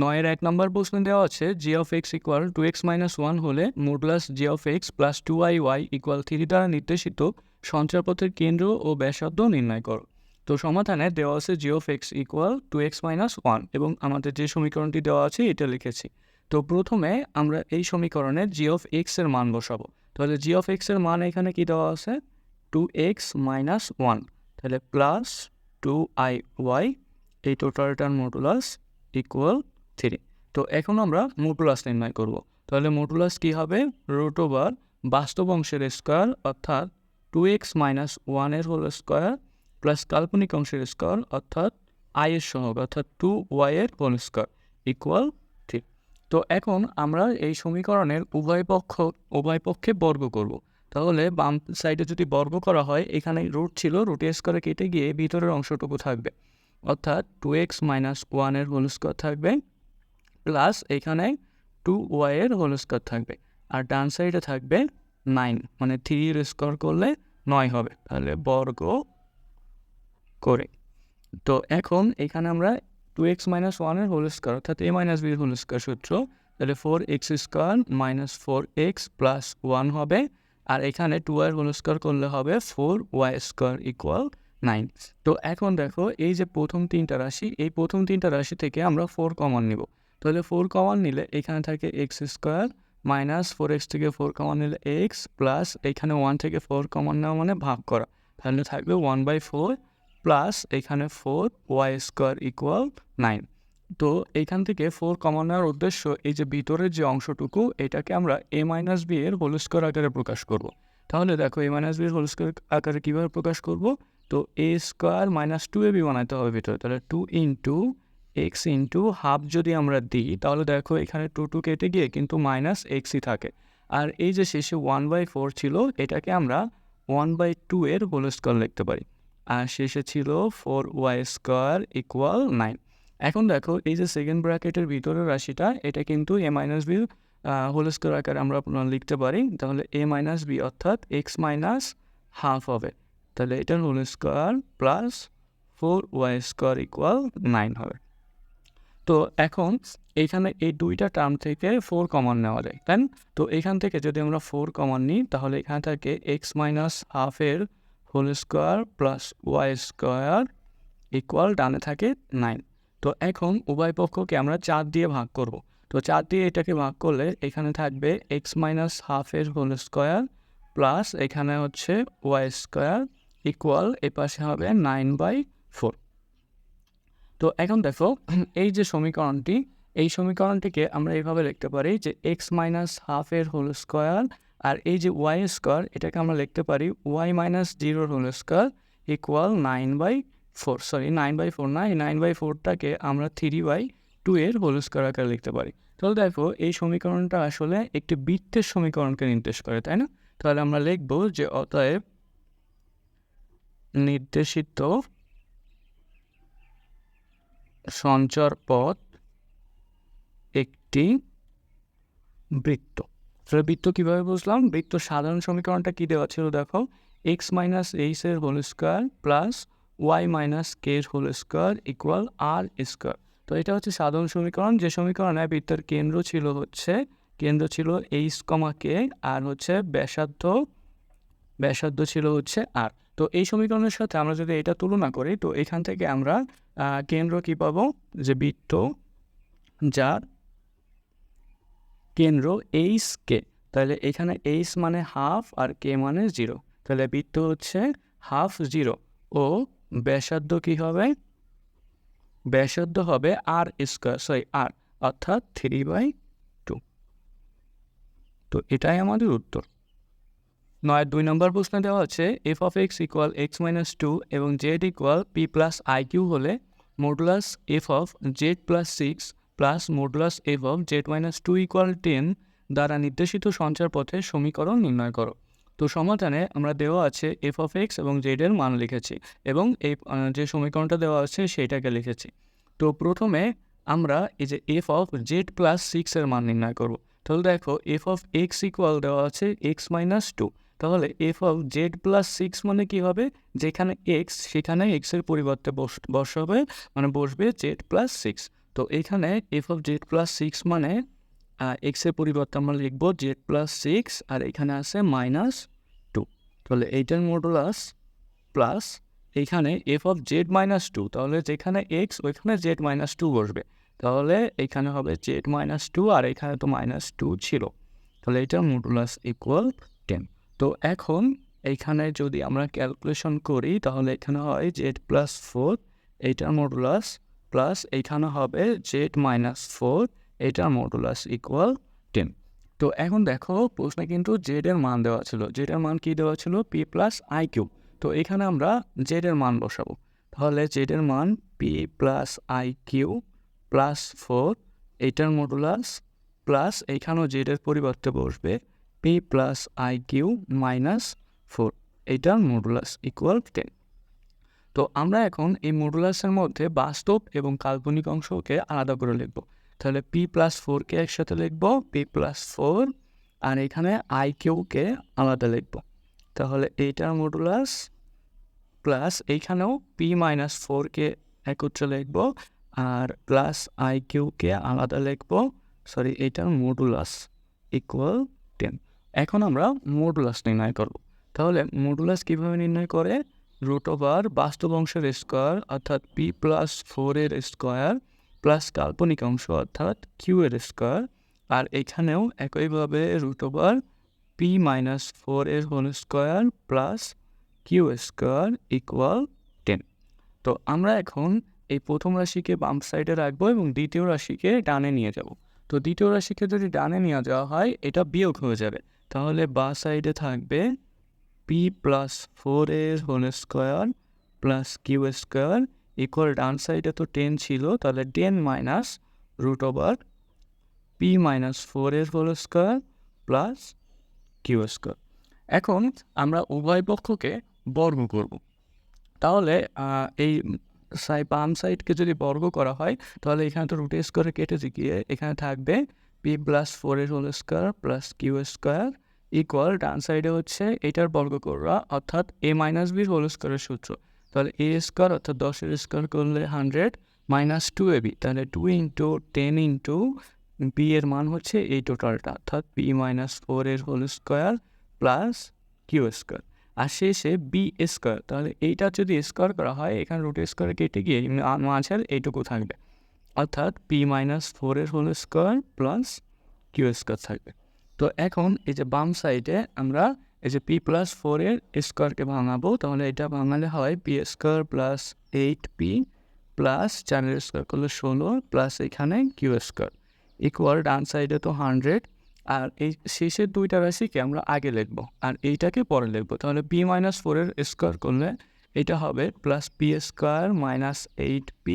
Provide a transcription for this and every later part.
9 এর 1 নম্বর প্রশ্নে দেওয়া আছে G of X equal 2x minus 1 হলে modulus G of X plus 2iy equal 3 দ্বারা নির্দেশিত সঞ্চারপথের কেন্দ্র ও ব্যাসার্ধ নির্ণয় করো। তো সমাধানে দেওয়া আছে G of X equal 2x minus 1 এবং আমাদের যে সমীকরণটি দেওয়া আছে এটা লিখেছি। তো প্রথমে আমরা এই সমীকরণে জি অফ এক্স এর মান বসাবো। তাহলে জি অফ এক্স এর মান এখানে কি দেওয়া আছে 2x মাইনাস 1, তাহলে প্লাস 2iy এই টোটালটার মডুলাস ইকুয়াল 3। তো এখন আমরা মডুলাস নির্ণয় করব। তাহলে মডুলাস কি হবে রুট ওভার বাস্তব অংশের স্কোয়ার অর্থাৎ 2x মাইনাস 1 এর হোল স্কোয়ার প্লাস কাল্পনিক অংশের স্কোয়ার অর্থাৎ i এর সহগ অর্থাৎ 2y এর হোল স্কোয়ার ইকুয়াল 3। তো এখন আমরা এই সমীকরণের উভয় পক্ষে বর্গ করব। তাহলে বাম সাইডে যদি বর্গ করা হয় এখানে রুট ছিল, রুটের স্কোয়ারে কেটে গিয়ে ভিতরের অংশটুকু থাকবে অর্থাৎ 2x মাইনাস 1 এর হোল স্কোয়ার থাকবে প্লাস এখানে 2y এর হোল স্কোয়ার থাকবে আর ডান সাইডে থাকবে 9, মানে 3 এর স্কোয়ার করলে 9 হবে, তাহলে বর্গ করে। তো এখন এখানে আমরা 2x মাইনাস 1 এর হোল স্কোয়ার অর্থাৎ a মাইনাস b এর হোল স্কোয়ার সূত্র, তাহলে 4x square minus 4x plus 1 হবে আর এখানে 2 এর হোল স্কোয়ার করলে হবে 4y স্কোয়ার ইকুয়াল 9। তো এখন দেখো এই যে প্রথম তিনটা রাশি, এই প্রথম তিনটা রাশি থেকে আমরা 4 কমন নিব। তাহলে 4 কমন নিলে এখানে থাকে x স্কোয়ার মাইনাস 4x থেকে 4 কমন নিলে x প্লাস এখানে 1 থেকে 4 কমন নেওয়া মানে ভাগ করা, তাহলে থাকবে 1/4 প্লাস এখানে 4y স্কোয়ার ইকুয়াল 9। তো এইখান থেকে 4 কমন নেওয়ার উদ্দেশ্য এই যে ভিতরের যে অংশটুকু এটাকে আমরা a মাইনাস b এর হোল স্কোয়ার আকারে প্রকাশ করব। তাহলে দেখো a মাইনাস b এর হোল স্কোয়ার আকারে কীভাবে প্রকাশ করব, তো a স্কোয়ার মাইনাস 2ab বানাতে হবে ভিতরে, তাহলে 2 ইন্টু এক্স ইন্টু হাফ যদি আমরা দিই তাহলে দেখো এখানে 2 কেটে গিয়ে কিন্তু মাইনাস এক্সই থাকে আর এই যে শেষে 1/4 ছিল এটাকে আমরা 1/2 এর হোল স্কোয়ার লিখতে পারি আর শেষে ছিল 4y স্কোয়ার ইকুয়াল 9। এখন দেখো এই যে সেকেন্ড ব্র্যাকেটের ভিতরের রাশিটা এটা কিন্তু a minus b whole square আকারে আমরা লিখতে পারি, তাহলে a মাইনাস বি অর্থাৎ x মাইনাস হাফ হবে, তাহলে এটার whole square plus 4y square equal 9 হবে। তো এখন এইখানে এই দুইটা টার্ম থেকে 4 কমন নেওয়া যায়, তাই না? তো এখান থেকে যদি আমরা 4 কমন নিই তাহলে এখান থেকে x মাইনাস হাফের whole square plus Y square equal ডানে থাকে 9। তো এখন উভয় পক্ষকে আমরা 4 দিয়ে ভাগ করব। তো 4 দিয়ে এটাকে ভাগ করলে এখানে থাকবে x মাইনাস হাফের হোল স্কোয়ার প্লাস এখানে হচ্ছে ওয়াই স্কোয়ার ইকুয়াল এ পাশে হবে 9/4। তো এখন দেখো এই যে সমীকরণটি, এই সমীকরণটিকে আমরা এইভাবে লিখতে পারি যে x মাইনাস হাফের হোল স্কোয়ার আর এই যে ওয়াই স্কোয়ার এটাকে আমরা লিখতে পারি Y minus 0 whole square equal 9/4, sorry 9/4 না, এই 9/4টাকে আমরা 3/2 এর হোল স্কোয়ার আকারে লিখতে পারি। তাহলে দেখো এই সমীকরণটা আসলে একটি বৃত্তের সমীকরণকে নির্দেশ করে, তাই না? তাহলে আমরা লিখব যে অতএব নির্দেশিত সঞ্চার পথ একটি বৃত্ত। তাহলে বৃত্ত কীভাবে বুঝলাম, বৃত্ত সাধারণ সমীকরণটা কী দেওয়া ছিল দেখো x মাইনাস এইচ এর whole square plus Y minus K এর whole square equal R square. তো এটা হচ্ছে সাধারণ সমীকরণ, যে সমীকরণে বৃত্তের কেন্দ্র ছিল এইচ কমা কে আর হচ্ছে ব্যাসার্ধ ছিল হচ্ছে আর। তো এই সমীকরণের সাথে আমরা যদি এটা তুলনা করি তো এখান থেকে আমরা কেন্দ্র কী পাবো, যে বৃত্ত যার কেন্দ্র এইচ কে, তাহলে এখানে এইচ মানে হাফ আর কে মানে 0, তাহলে বৃত্ত হচ্ছে হাফ 0 ও ব্যাসার্ধ কী হবে, ব্যাসার্ধ হবে আর স্কোয়ার, আর অর্থাৎ 3/2। তো এটাই আমাদের উত্তর। 2 নম্বর প্রশ্নে দেওয়া হচ্ছে F of X equal X minus 2 এবং Z equal P plus I Q হলে modulus F of Z plus 6 plus modulus F of Z minus 2 equal 10 দ্বারা নির্দেশিত সঞ্চার পথের সমীকরণ নির্ণয় করো। তো সমাধানে আমরা দেওয়া আছে এফ অফ এক্স এবং জেডের মান লিখেছি এবং এই যে সমীকরণটা দেওয়া আছে সেইটাকে লিখেছি। তো প্রথমে আমরা এই যে এফ অফ জেড প্লাস 6 এর মান নির্ণয় করব। তাহলে দেখো এফ অফ এক্স ইকুয়াল দেওয়া আছে এক্স মাইনাস 2, তাহলে এফ অফ জেড প্লাস 6 মানে কী হবে, যেখানে এক্স সেখানে এক্সের পরিবর্তে বসবে মানে বসবে জেড প্লাস 6। তো এইখানে F of Z plus six মানে এক্সের পরিবর্তে আমরা লিখব জেড প্লাস সিক্স আর এখানে আছে -2। তাহলে এইটার মডুলাস প্লাস এইখানে এফ অফ জেড -2, তাহলে যেখানে এক্স ওইখানে জেড -2 বসবে, তাহলে এইখানে হবে জেড -2 আর এখানে তো -2 ছিল, তাহলে এটার মডুলাস ইকুয়াল 10। তো এখন এইখানে যদি আমরা ক্যালকুলেশন করি তাহলে এখানে হয় জেড প্লাস 4 এইটার মডুলাস প্লাস এইখানে হবে জেড -4 এইটার মডুলাস ইকুয়াল 10। তো এখন দেখো প্রশ্নে কিন্তু জেড এর মান দেওয়া ছিল, জেড এর মান কি দেওয়া ছিল পি প্লাস আই কিউ। তো এখানে আমরা জেড এর মান বসাবো, তাহলে জেড এর মান p plus I q plus 4 এইটার মডুলাস প্লাস এইখানেও জেড এর পরিবর্তে বসবে পি প্লাস আই কিউ -4 এইটার মডুলাস ইকুয়াল 10। তো আমরা এখন এই মডুলাসের মধ্যে বাস্তব এবং কাল্পনিক অংশকে আলাদা করে লিখব, তাহলে পি প্লাস 4কে একসাথে লিখব পি প্লাস 4 আর এখানে আই কিউকে আলাদা লিখব, তাহলে এইটার মডুলাস প্লাস এইখানেও পি -4কে একত্রে লিখব আর প্লাস আই কিউকে আলাদা লিখব, সরি এইটার মডুলাস ইকুয়াল 10। এখন আমরা মডুলাস নির্ণয় করব, তাহলে মডুলাস কীভাবে নির্ণয় করে, রুট ওভার বাস্তব অংশের স্কোয়ার অর্থাৎ পি প্লাস 4 স্কোয়ার প্লাস কাল্পনিক অংশ অর্থাৎ কিউ এর স্কোয়ার, আর এখানেও একইভাবে root over P -4 whole square plus Q square equal 10। তো আমরা এখন এই প্রথম রাশিকে বাম সাইডে রাখবো এবং দ্বিতীয় রাশিকে ডানে নিয়ে যাব। তো দ্বিতীয় রাশিকে যদি ডানে নিয়ে যাওয়া হয় এটা বিয়োগ হয়ে যাবে, তাহলে বাঁ সাইডে থাকবে P plus 4 whole square plus Q square equal, ডান সাইডে তো 10 ছিল তাহলে 10 minus root over P -4 whole square plus Q square. এখন আমরা উভয় পক্ষকে বর্গ করব, তাহলে এই বাম সাইডকে যদি বর্গ করা হয় তাহলে এখানে তো রুট স্কোয়ারে কেটে গিয়ে এখানে থাকবে P plus 4 whole square plus Q square equal, ডান সাইডে হচ্ছে এটার বর্গ করা অর্থাৎ এ মাইনাস বির হোল স্কোয়ারের সূত্র, তাহলে এ স্কোয়ার অর্থাৎ 10 স্কোয়ার করলে 100 -2ab, তাহলে 2 × 10 × বি এর মান হচ্ছে এই টোটালটা অর্থাৎ P -4 whole square plus Q square আর শেষে বি স্কোয়ার, তাহলে এইটা যদি স্কোয়ার করা হয় এখানে রুট স্কোয়ার কেটে গিয়ে মাঝের এইটুকু থাকবে অর্থাৎ P -4 whole square plus Q square থাকবে। তো এখন এই যে বাম সাইডে আমরা এই যে পি প্লাস 4 স্কোয়ারকে ভাঙাবো, তাহলে এটা ভাঙালে হয় P square plus 8p plus 4 square করলে 16 প্লাস এখানে কিউ স্কোয়ার ইকুয়াল, ডান সাইডে তো 100 আর এই শেষের দুইটা রাশিকে আমরা আগে লিখবো আর এইটাকে পরে লিখবো, তাহলে পি -4 স্কোয়ার করলে এটা হবে plus P square -8p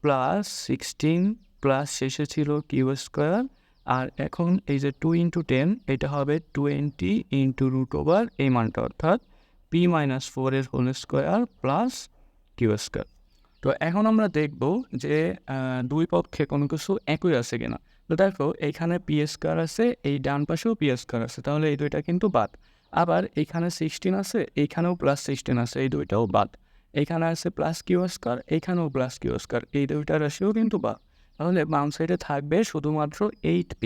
plus 16 plus শেষে ছিল কিউ স্কোয়ার, আর এখন এই যে 2 × 10 এটা হবে 20 × রুট ওভার এই মানটা অর্থাৎ P -4 whole square plus Q square. তো এখন আমরা দেখব যে দুই পক্ষে কোনো কিছু একই আছে কিনা। তো দেখো এইখানে পি স্কোয়ার আছে, এই ডান পাশেও পি স্কোয়ার আছে, তাহলে এই দুইটা কিন্তু বাদ। আবার এইখানে 16 আছে, এইখানেও প্লাস 16 আছে, এই দুইটাও বাদ। এইখানে আছে প্লাস কিউ স্কোয়ার, এইখানেও প্লাস কিউ স্কোয়ার, এই দুইটা রাশিও কিন্তু বাদ। তাহলে বাম সাইডে থাকবে শুধুমাত্র 8p।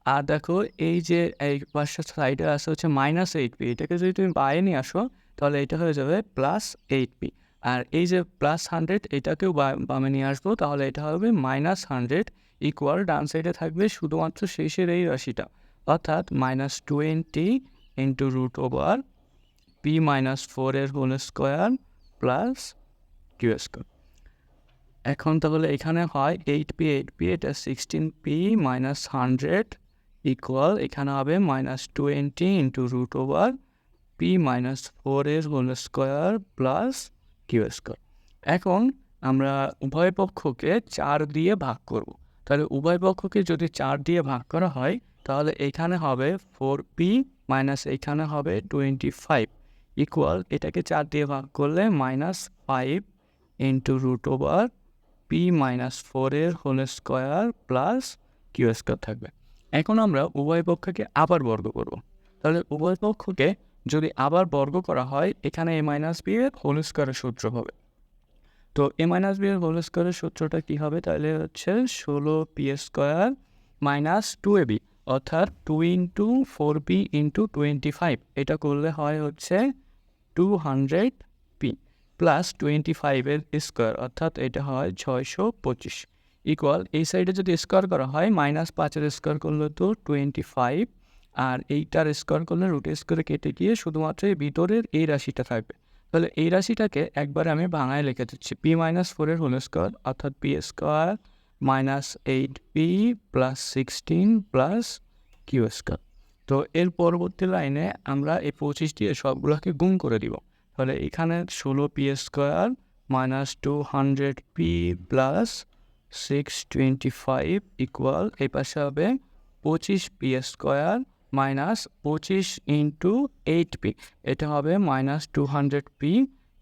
আর দেখো এই যে এই পাশের সাইডে আছে হচ্ছে -8p, এটাকে যদি তুমি বাইরে নিয়ে আসো তাহলে এটা হয়ে যাবে +8p, আর এই যে +100 এটাকেও বামে নিয়ে আসবো তাহলে এটা হবে -100 ইকুয়াল, ডান সাইডে থাকবে শুধুমাত্র শেষের এই রাশিটা অর্থাৎ -20 × root over P -4 whole square plus Q square. এখন তাহলে এখানে হয় 8p এটা 16p -100 ইকুয়াল, এখানে হবে -20 × root over P -4 whole square plus Q square. এখন আমরা উভয় পক্ষকে 4 দিয়ে ভাগ করব, তাহলে উভয় পক্ষকে যদি 4 দিয়ে ভাগ করা হয় তাহলে এখানে হবে 4p মাইনাস এখানে হবে 25 ইকুয়াল, এটাকে 4 দিয়ে ভাগ করলে -5 × root over P -4 whole square plus Q square থাকবে। এখন আমরা উভয় পক্ষকে আবার বর্গ করব, তাহলে উভয় পক্ষকে যদি আবার বর্গ করা হয় এখানে a - b হোল স্কোয়ারের সূত্র হবে, তো a মাইনাস বি এর হোল স্কোয়ারের সূত্রটা কী হবে? তাহলে হচ্ছে 16p² মাইনাস 2ab, অর্থাৎ 2 ইন্টু 4p ইন্টু 25। এটা করলে হয় হচ্ছে 200p প্লাস 25-এর স্কোয়ার, অর্থাৎ এটা হয় 625 ইকুয়াল, এই সাইডে যদি স্কোয়ার করা হয় -5-এর স্কোয়ার করলে তো 25, আর এইটার স্কোয়ার করলে রুট স্কোয়ারে কেটে গিয়ে শুধুমাত্র এই ভিতরের এই রাশিটা থাকবে। তাহলে এই রাশিটাকে একবার আমি ভাঙায় লিখে দিচ্ছি, p-4-এর হোল স্কোয়ার অর্থাৎ p² minus 8p plus 16 plus q²। তো এর পরবর্তী লাইনে আমরা এই 25 দিয়ে সবগুলোকে গুণ করে দিব। তাহলে এখানে 16p² minus 200p plus 625 equal, এই পাশে হবে 25p² মাইনাস 25 ইন্টু 8p, এটা হবে মাইনাস 200p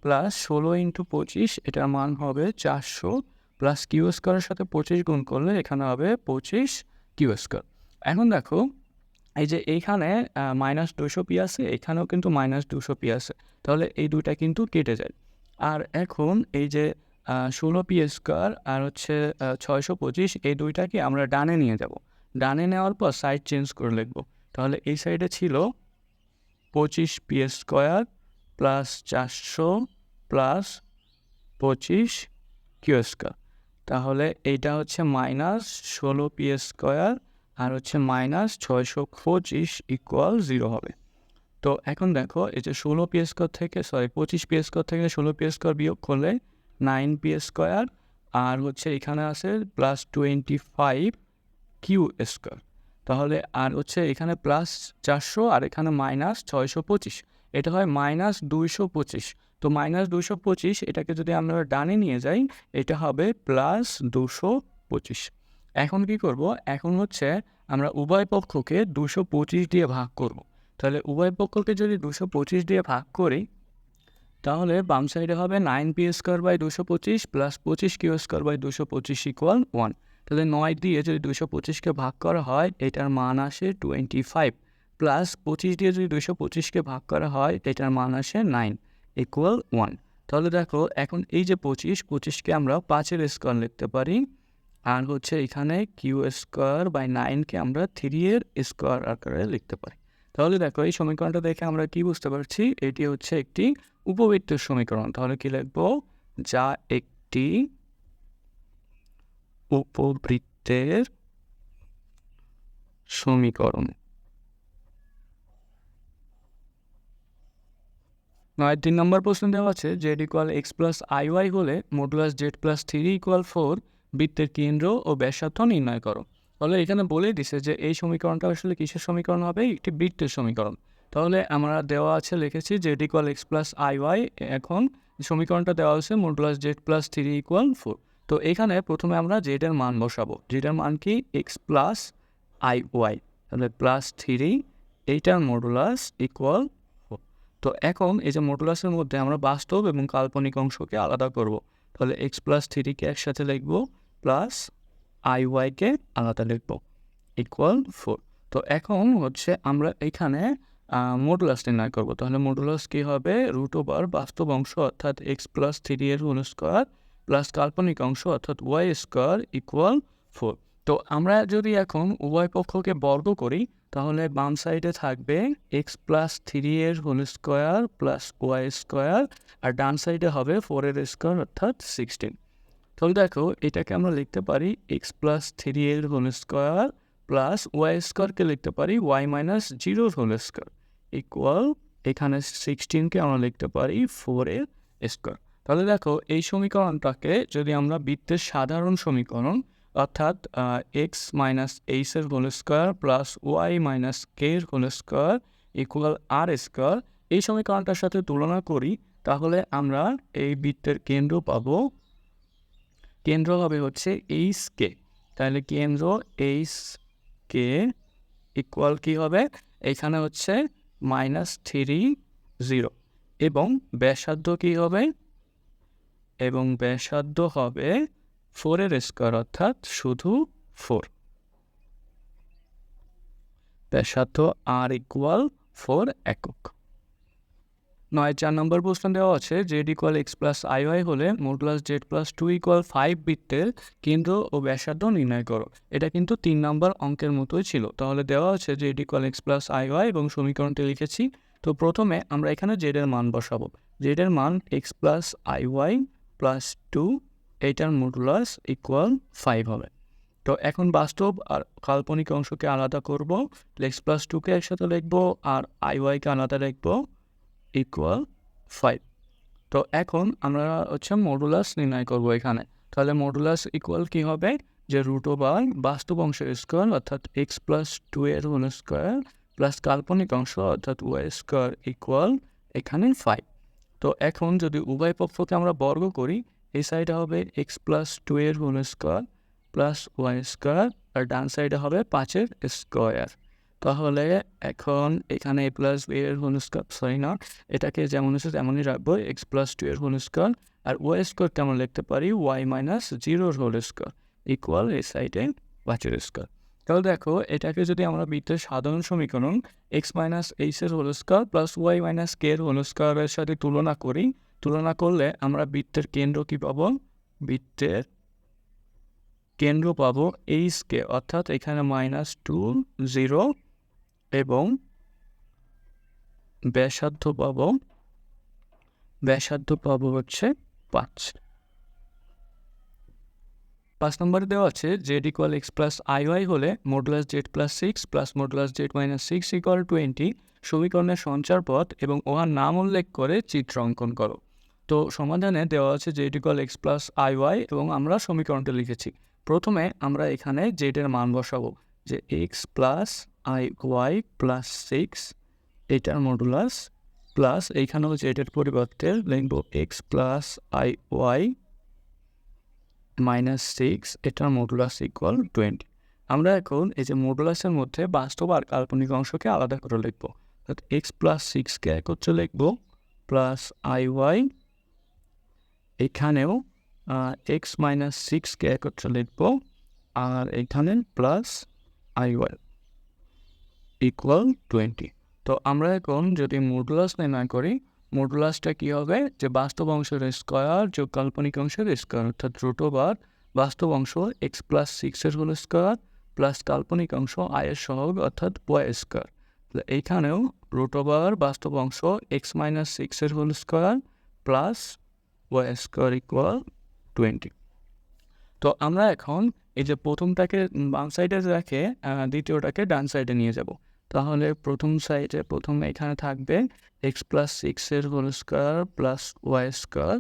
প্লাস 16 ইন্টু 25, এটার মান হবে 400 প্লাস q² সাথে 25 গুণ করলে এখানে হবে 25q²। এখন দেখো এই যে এইখানে -200p আছে, এখানেও কিন্তু -200p আছে, তাহলে এই দুইটা কিন্তু কেটে যায়। আর এখন এই যে 16p² আর হচ্ছে 625, এই দুইটাকে আমরা ডানে নিয়ে যাব। ডানে নেওয়ার পর সাইড চেঞ্জ করে লিখব। তাহলে এই সাইডে ছিল 25p² প্লাস 400 প্লাস 25q², তাহলে এইটা হচ্ছে -16p² আর হচ্ছে -625 ইকুয়াল 0 হবে। তো এখন দেখো এই যে 16p² থেকে 25p² থেকে 16p² বিয়োগ করলে 9p², আর হচ্ছে এখানে আছে প্লাস 25q², তাহলে আর হচ্ছে এখানে প্লাস 400 আর এখানে -625, এটা হয় -225। তো -225 এটাকে যদি আমরা ডানে নিয়ে যাই এটা হবে প্লাস 225। এখন কি করব? এখন হচ্ছে আমরা উভয় পক্ষকে 225 দিয়ে ভাগ করব। তাহলে উভয় পক্ষকে যদি 225 দিয়ে ভাগ করি তাহলে বাম সাইডে হবে 9p²/225 প্লাস 25q²/225 ইকুয়াল 1। তাহলে 9 দিয়ে যদি 225কে ভাগ করা হয় এটার মান আসে 25, প্লাস 25 দিয়ে যদি 225কে ভাগ করা হয় এটার মান আসে 9 ইকুয়াল 1। তাহলে দেখো এখন এই যে 25কে আমরা 5-এর স্কোয়ার লিখতে পারি, আর হচ্ছে এখানে q²/9কে আমরা 3-এর স্কোয়ার আকারে লিখতে পারি। তাহলে দেখো এই সমীকরণটা দেখে আমরা কি বুঝতে পারছি? এটি হচ্ছে একটি উপবৃত্তের সমীকরণ। তাহলে কি লিখব? যা একটি উপবৃত্তের সমীকরণ। 3 নম্বর প্রশ্ন দেওয়া আছে z = x + iy হলে মডুলাস z + 3 = 4 বৃত্তের কেন্দ্র ও ব্যাসার্ধ নির্ণয় করো। তাহলে এখানে বলেই দিছে যে এই সমীকরণটা আসলে কিসের সমীকরণ হবে? একটি বৃত্তের সমীকরণ। তাহলে আমরা দেওয়া আছে লিখেছি z = x + iy, এখন সমীকরণটা দেওয়া আছে মডুলাস z + 3 = 4। তো এখানে প্রথমে আমরা z এর মান বসাবো। z এর মান কি? x + iy, তাহলে +3 এইটার মডুলাস ইকুয়াল 4। তো এখন এই যে মডুলাসের মধ্যে আমরা বাস্তব এবং কাল্পনিক অংশকে আলাদা করব। তাহলে x + 3কে একসাথে লিখব প্লাস iy-কে আলাদা লিখব ইকুয়াল 4। তো এখন হচ্ছে আমরা এখানে মডুলাস নির্ণয় করব। তাহলে মডুলাস কী হবে? √ বাস্তব অংশ অর্থাৎ x + 3 এর হোল স্কোয়ার প্লাস কাল্পনিক অংশ অর্থাৎ y² ইকুয়াল 4। তো আমরা যদি এখন উভয় পক্ষকে বর্গ করি তাহলে বাম সাইডে থাকবে x + 3 এর হোল স্কোয়ার প্লাস y², আর ডান সাইডে হবে 4-এর স্কোয়ার অর্থাৎ 16। তাহলে দেখো এটাকে আমরা লিখতে পারি x + 3 এর হোল স্কোয়ার প্লাস y²কে লিখতে পারি y - 0-এর হোল স্কোয়ার ইকুয়াল, এখানে 16কে আমরা লিখতে পারি 4-এর স্কোয়ার। তাহলে দেখো এই সমীকরণটাকে যদি আমরা বৃত্তের সাধারণ সমীকরণ অর্থাৎ x - h-এর হোল স্কোয়ার প্লাস y - k-এর হোল স্কোয়ার ইকুয়াল r², এই সমীকরণটার সাথে তুলনা করি তাহলে আমরা এই বৃত্তের কেন্দ্র পাবো। কেন্দ্র হবে হচ্ছে HK, তাহলে কেন্দ্র HK ইকুয়াল কী হবে? এখানে হচ্ছে -3 0, এবং ব্যাসার্ধ কী হবে? এবং ব্যাসার্ধ হবে 4-এর স্কোয়ার অর্থাৎ শুধু 4। ব্যাসার্ধ r ইকুয়াল 4 একক। 4 নম্বর প্রশ্ন দেওয়া আছে Z equal x plus I Y হলে মডুলাস জেড প্লাস 2 ইকুয়াল 5 বৃত্তের কেন্দ্র ও ব্যাসার্ধ নির্ণয় করো। এটা কিন্তু 3 নম্বর অঙ্কের মতোই ছিল। তাহলে দেওয়া আছে Z equal x plus I y এবং সমীকরণটি লিখেছি। তো প্রথমে আমরা এখানে জেড এর মান বসাবো। জেড এর মান x plus I y plus 2, এইটার মডুলাস ইকুয়াল 5 হবে। তো এখন বাস্তব আর কাল্পনিক অংশকে আলাদা করব। এক্স প্লাস 2কে একসাথে লিখবো আর আই ওয়াইকে আলাদা লিখবো ইকুয়াল 5। তো এখন আমরা মডুলাস নির্ণয় করব এখানে। তাহলে মডুলাস ইকুয়াল কি হবে, যে রুট ওভার বাস্তব অংশের স্কোয়ার অর্থাৎ এক্স প্লাস 2 এর হোল স্কোয়ার প্লাস কাল্পনিক অংশ অর্থাৎ ওয়াই স্কোয়ার ইকুয়াল এখানে 5। তো এখন যদি উভয় পক্ষকে আমরা বর্গ করি, এই সাইডে হবে এক্স প্লাস 2 এর whole square plus Y square আর ডান সাইডে হবে 5-এর স্কোয়ার। তাহলে এখন এখানে এ প্লাস বি এর হোল স্কোয়ার এটাকে যেমন আছে তেমনই রাখবো, এক্স প্লাস 2 এর হোল স্কোয়ার আর ওয়াই স্কোয়ার কেমন লিখতে পারি, ওয়াই মাইনাস 0-এর হোল স্কোয়ার ইকুয়াল এই সাইডে 5-এর স্কোয়ার। তাহলে দেখো এটাকে যদি আমরা বৃত্তের সাধারণ সমীকরণ এক্স মাইনাস এইচ-এর whole square plus Y minus কে-এর হোল স্কোয়ারের সাথে তুলনা করলে আমরা বৃত্তের কেন্দ্র কি পাবো, বৃত্তের কেন্দ্র পাবো এইচ কে, অর্থাৎ এখানে -2 0 এবং ব্যাসার্ধ পাবো হচ্ছে 5। 5 নম্বরে দেওয়া আছে Z equal x plus I Y হলে modulus Z plus 6 plus modulus Z minus 6 equal 20 সমীকরণের সঞ্চার পথ এবং উহার নাম উল্লেখ করে চিত্র অঙ্কন করো। তো সমাধানে দেওয়া আছে Z equal x plus I y এবং আমরা সমীকরণটা লিখেছি। প্রথমে আমরা এখানে জেডের মান বসাবো, যে x plus I y plus 6 এটার মডুলাস প্লাস এইখানেও জেডের পরিবর্তে লিখব এক্স প্লাস আই ওয়াই -6 এটার মডুলাস ইকুয়াল 20। আমরা এখন এই যে মডুলাসের মধ্যে বাস্তব আর কাল্পনিক অংশকে আলাদা করে লিখবো। এক্স প্লাস 6কে একত্রে লিখবো প্লাস আই ওয়াই, এখানেও এক্স মাইনাস 6কে একত্রে লিখবো আর এখানে প্লাস আই ওয়াই ইকুয়াল 20। তো আমরা এখন যদি মডুলাস নির্ণয় করি, মডুলাসটা কী হবে, যে বাস্তব অংশের স্কোয়ার যোগ কাল্পনিক অংশের স্কোয়ার অর্থাৎ রুট ওভার বাস্তব অংশ এক্স প্লাস 6-এর হোল স্কোয়ার প্লাস কাল্পনিক অংশ আয়ের সহগ অর্থাৎ ওয়াই স্কোয়ার। এইখানেও রুট ওভার বাস্তব অংশ এক্স মাইনাস 6-এর whole square plus Y square equal 20। তো আমরা এখন এই যে প্রথমটাকে বাম সাইডে রেখে দ্বিতীয়টাকে ডান সাইডে নিয়ে যাব। তাহলে প্রথমে এখানে থাকবে এক্স প্লাস 6-এর whole square plus Y square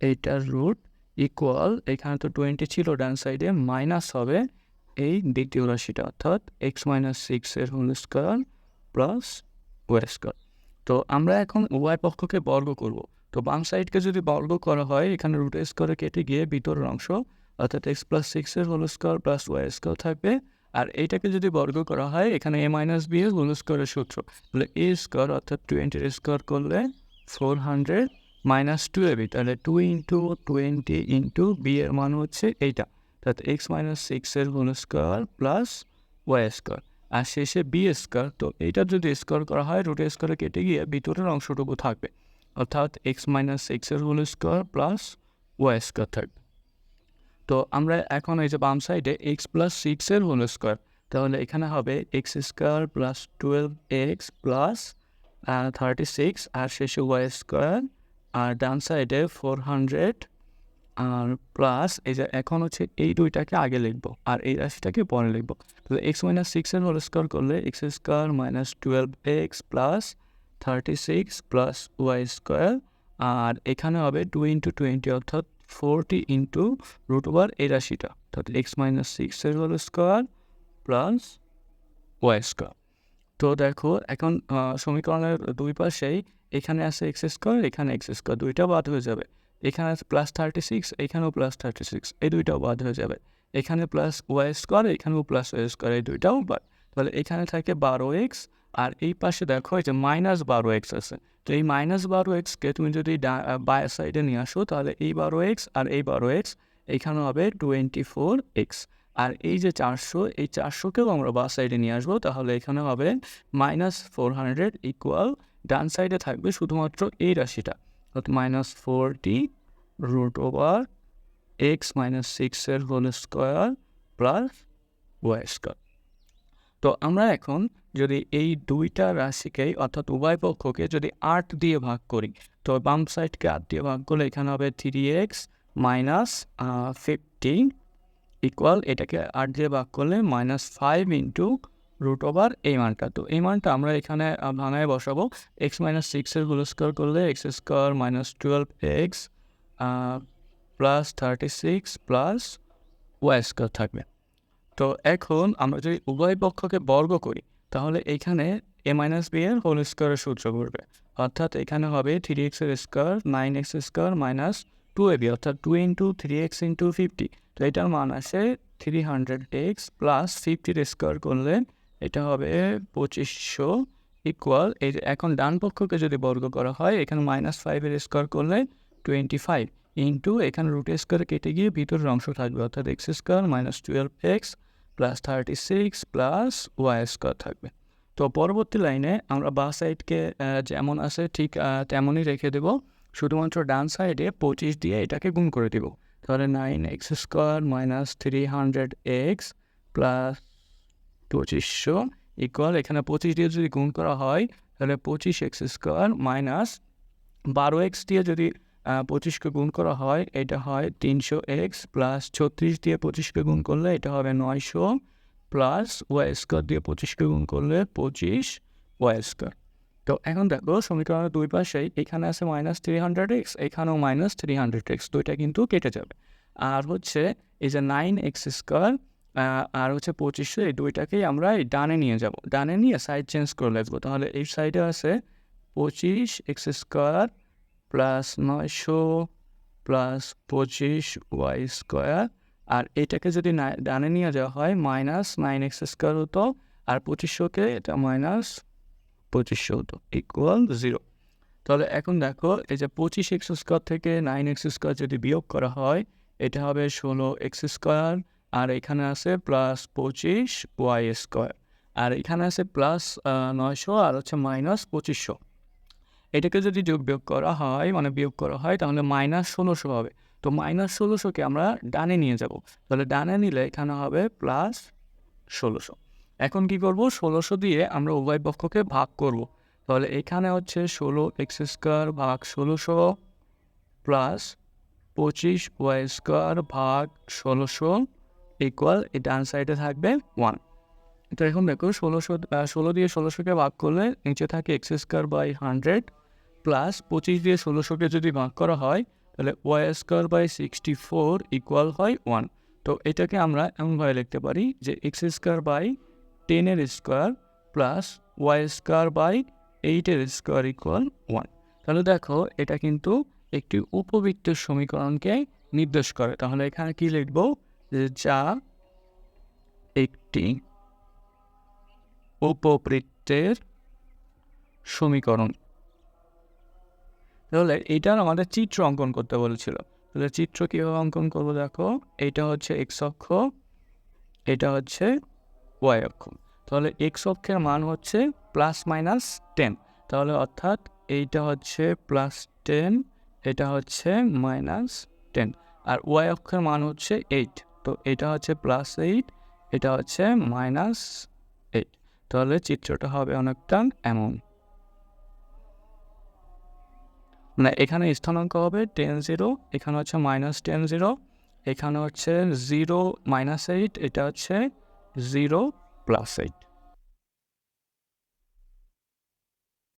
এইটার রুট ইকুয়াল, এখানে তো 20 ছিল ডান সাইডে, মাইনাস হবে এই দ্বিতীয় রাশিটা অর্থাৎ এক্স মাইনাস 6-এর whole square plus Y square. তো আমরা এখন উভয় পক্ষকে বর্গ করব। তো বাম সাইডকে যদি বর্গ করা হয়, এখানে রুট স্কোয়ারে কেটে গিয়ে ভিতরের অংশ অর্থাৎ এক্স প্লাস 6-এর whole square plus Y square থাকবে। আর এইটাকে যদি বর্গ করা হয়, এখানে এ মাইনাস বি এর হোল স্কোয়ারের সূত্র, তাহলে এ স্কোয়ার অর্থাৎ 20-এর স্কোয়ার করলে 400 মাইনাস 2ab, তাহলে 2 × 20 × বি এর মান হচ্ছে এইটা, অর্থাৎ এক্স মাইনাস 6-এর whole square plus Y square আর শেষে বি স্কোয়ার। তো এইটা যদি স্কোয়ার করা হয়, রুট স্কোয়ারে কেটে গিয়ে ভিতরের অংশটুকু থাকবে অর্থাৎ এক্স মাইনাস 6-এর whole square plus Y square থাকবে। তো আমরা এখন এই যে বাম সাইডে এক্স প্লাস 6-এর হোল স্কোয়ার, তাহলে এখানে হবে X square plus 12x plus 36 আর শেষে ওয়াই স্কোয়ার আর ডান সাইডে 400 আর প্লাস এই যে এখন এই দুইটাকে আগে লিখবো আর এই রাশিটাকে পরে লিখবো। তাহলে এক্স মাইনাস 6-এর হোল স্কোয়ার করলে X square minus 12x plus 36 plus Y square আর এখানে হবে 2 × 20 অর্থাৎ 40 × রুট ওভার এই রাশিটা অর্থাৎ এক্স মাইনাস 6-এর whole square plus Y square. তো দেখো এখন সমীকরণের দুই পাশেই এখানে আছে এক্স স্কোয়ার, এখানে এক্স স্কোয়ার, দুইটা বাদ হয়ে যাবে। এখানে আছে প্লাস 36, এখানেও প্লাস 36, এই দুইটাও বাদ হয়ে যাবে। এখানে প্লাস ওয়াই স্কোয়ার, এখানেও প্লাস ওয়াই স্কোয়ার, এই দুইটাও বাদ। তাহলে এখানে থাকে 12x আর এই পাশে দেখো এই যে -12x আছে। তো এই -12xকে তুমি যদি বাই সাইডে নিয়ে আসো, তাহলে এই 12x আর এই 12x এইখানে হবে 24x আর এই যে 400, এই 400কেও আমরা বা সাইডে নিয়ে আসবো, তাহলে এখানে হবে -400 ইকুয়াল ডান সাইডে থাকবে শুধুমাত্র এই রাশিটা, অর্থাৎ -40√x-6 whole square plus Y square. তো আমরা এখন যদি এই দুইটা রাশিকেই অর্থাৎ উভয় পক্ষকে যদি 8 দিয়ে ভাগ করি, তো বাম সাইডকে 8 দিয়ে ভাগ করলে এখানে হবে 3x - 15 ইকুয়াল, এটাকে 8 দিয়ে ভাগ করলে -5 ইন্টু √ এই মানটা। তো এই মানটা আমরা এখানে ভাঙায় বসাবো। x-6 হোল স্কোয়ার করলে x² - 12x plus 36 plus Y square থাকবে। তো এখন আমরা যদি উভয় পক্ষকে বর্গ করি তাহলে এইখানে a - b এর হোল স্কোয়ারের সূত্র করবে, অর্থাৎ এখানে হবে 3x² 9x² - 2ab, অর্থাৎ 2 ইন্টু 3x ইন্টু 50। তো এটার মান আসে 300x প্লাস 50 স্কোয়ার করলে এটা হবে 2500 ইকুয়াল। এই যে এখন ডান পক্ষকে যদি বর্গ করা হয় এখানে -5 এর স্কোয়ার করলে 25 ইন্টু এখানে √ স্কোয়ার কেটে গিয়ে ভিতরের অংশ থাকবে, অর্থাৎ x² - 12x plus 36 plus Y square থাকবে। তো পরবর্তী লাইনে আমরা বাঁ সাইডকে যেমন আছে ঠিক তেমনই রেখে দেব, শুধুমাত্র ডান সাইডে 25 দিয়ে এটাকে গুণ করে দেব। তাহলে 9x² - 300x প্লাস 2500 ইকুয়াল, এখানে 25 দিয়ে যদি গুণ করা হয় তাহলে 25x² মাইনাস 12x দিয়ে যদি 25কে গুণ করা হয় এটা হয় 300x প্লাস 36 দিয়ে 25কে গুণ করলে এটা হবে 900 প্লাস ওয়াই স্কোয়ার দিয়ে 25কে গুণ করলে 25 ওয়াই স্কোয়ার। তো এখন দেখো সমীকরণের দুই পাশেই এখানে আছে -300x, এখানেও -300x, তো এটা কিন্তু কেটে যাবে। আর হচ্ছে এই যে 9x² আর হচ্ছে 2500, এই দুইটাকেই আমরা এই ডানে নিয়ে যাব, ডানে নিয়ে সাইড চেঞ্জ করে লিখবো। তাহলে এই সাইডে আছে 25x² plus 900 plus 25 Y square, আর এটাকে যদি ডানে নিয়ে যাওয়া হয় -9x² হতো, আর 2500কে এটা -2500 হতো ইকুয়াল 0। তাহলে এখন দেখো এই যে 25x² থেকে 9x² যদি বিয়োগ করা হয় এটা হবে 16x², আর এখানে আছে প্লাস 25 ওয়াই স্কোয়ার, আর এখানে আছে প্লাস 900 আর হচ্ছে -2500। এটাকে যদি যোগ বিয়োগ করা হয় মানে বিয়োগ করা হয় তাহলে -1600 হবে। তো -1600কে আমরা ডানে নিয়ে যাব, তাহলে ডানে নিলে এখানে হবে প্লাস 1600। এখন কি করব, 1600 দিয়ে আমরা উভয় পক্ষকে ভাগ করব। তাহলে এখানে হচ্ছে 16x² ভাগ 1600 প্লাস 25 ওয়াই স্কোয়ার ভাগ 1600 ইকুয়াল, এই ডান সাইডে থাকবে 1। তো এখন দেখো 16 দিয়ে 1600কে ভাগ করলে নিচে থাকে x² / 100 প্লাস 25 দিয়ে 1600কে যদি ভাগ করা হয় তাহলে y² / 64 ইকুয়াল হয় 1। তো এটাকে আমরা এমনভাবে লিখতে পারি যে x² / 10 এর স্কোয়ার প্লাস y² / 8 এর স্কোয়ার ইকুয়াল 1। তাহলে দেখো এটা কিন্তু একটি উপবৃত্তের সমীকরণকে নির্দেশ করে। তাহলে এখানে কি লিখব, যে যা একটি উপবৃত্তের সমীকরণ। তাহলে এইটার আমাদের চিত্র অঙ্কন করতে বলেছিল। তাহলে চিত্র কীভাবে অঙ্কন করবো দেখো, এইটা হচ্ছে এক্স অক্ষ, এটা হচ্ছে ওয়াই অক্ষ। তাহলে এক্স অক্ষের মান হচ্ছে +-10, তাহলে অর্থাৎ এইটা হচ্ছে +10, এটা হচ্ছে -10, আর ওয়াই অক্ষের মান হচ্ছে 8, তো এটা হচ্ছে +8, এটা হচ্ছে -8। তাহলে চিত্রটা হবে অনেকটা এমন, মানে এখানে স্থানাঙ্ক হবে 10 0, এখানে হচ্ছে -10 0, এখানে হচ্ছে 0 - 8, এটা হচ্ছে 0 + 8।